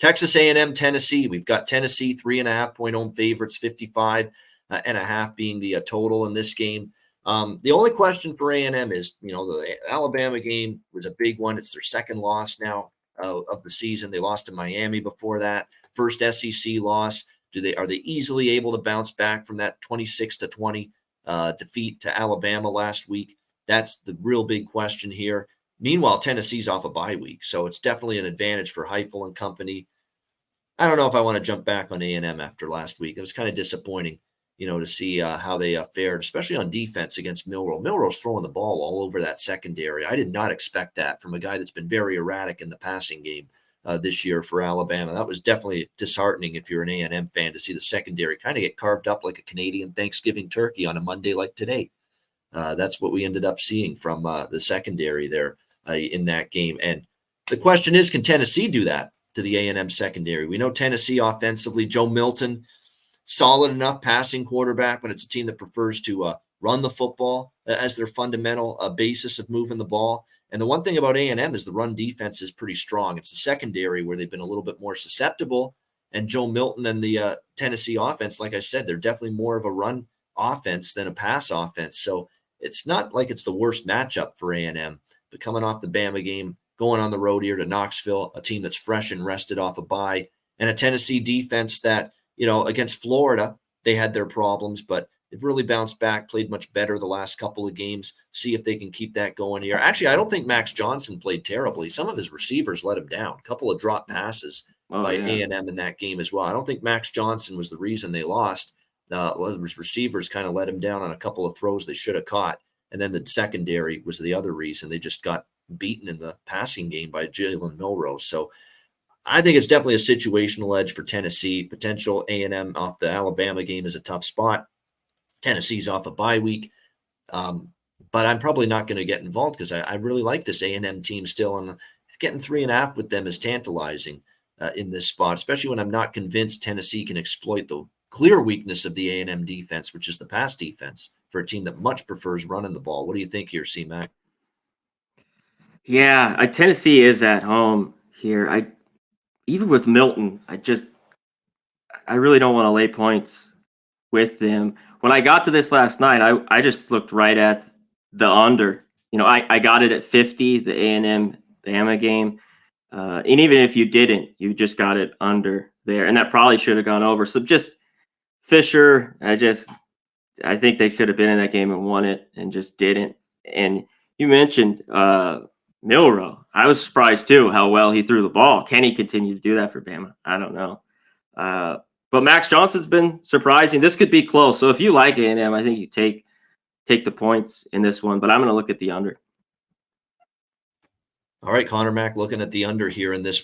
Texas A&M, Tennessee. We've got Tennessee 3.5-point home favorites, 55.5 being the total in this game. The only question for A&M is, the Alabama game was a big one. It's their second loss now of the season. They lost to Miami before that. First SEC loss. Are they easily able to bounce back from that 26-20 defeat to Alabama last week? That's the real big question here. Meanwhile, Tennessee's off a bye week, so it's definitely an advantage for Heupel and company. I don't know if I want to jump back on A&M after last week. It was kind of disappointing, to see how they fared, especially on defense against Milroe. Milroe's throwing the ball all over that secondary. I did not expect that from a guy that's been very erratic in the passing game this year for Alabama. That was definitely disheartening if you're an A&M fan to see the secondary kind of get carved up like a Canadian Thanksgiving turkey on a Monday like today. That's what we ended up seeing from the secondary there in that game. And the question is, can Tennessee do that to the A&M secondary? We know Tennessee offensively, Joe Milton, solid enough passing quarterback, but it's a team that prefers to run the football as their fundamental basis of moving the ball. And the one thing about A&M is the run defense is pretty strong. It's the secondary where they've been a little bit more susceptible. And Joe Milton and the Tennessee offense, like I said, they're definitely more of a run offense than a pass offense. So it's not like it's the worst matchup for A&M. But coming off the Bama game, going on the road here to Knoxville, a team that's fresh and rested off a bye, and a Tennessee defense that, against Florida, they had their problems, but they've really bounced back, played much better the last couple of games. See if they can keep that going here. Actually, I don't think Max Johnson played terribly. Some of his receivers let him down. A couple of drop passes by A&M in that game as well. I don't think Max Johnson was the reason they lost. His receivers kind of let him down on a couple of throws they should have caught. And then the secondary was the other reason. They just got beaten in the passing game by Jalen Milroe. So I think it's definitely a situational edge for Tennessee. Potential A&M off the Alabama game is a tough spot. Tennessee's off a bye week. But I'm probably not going to get involved because I really like this A&M team still. And getting 3.5 with them is tantalizing in this spot, especially when I'm not convinced Tennessee can exploit the clear weakness of the A&M defense, which is the pass defense, for a team that much prefers running the ball. What do you think here, C-Mac? Yeah, Tennessee is at home here. Even with Milton, I really don't want to lay points with them. When I got to this last night, I just looked right at the under. I got it at 50, the A&M Bama game. And even if you didn't, you just got it under there. And that probably should have gone over. So just Fisher, I think they could have been in that game and won it and just didn't. And you mentioned Milroe. I was surprised too how well he threw the ball. Can he continue to do that for Bama? I don't know. But Max Johnson's been surprising. This could be close. So if you like A&M, I think you take the points in this one. But I'm going to look at the under. All right, Conor, Mac looking at the under here in this one.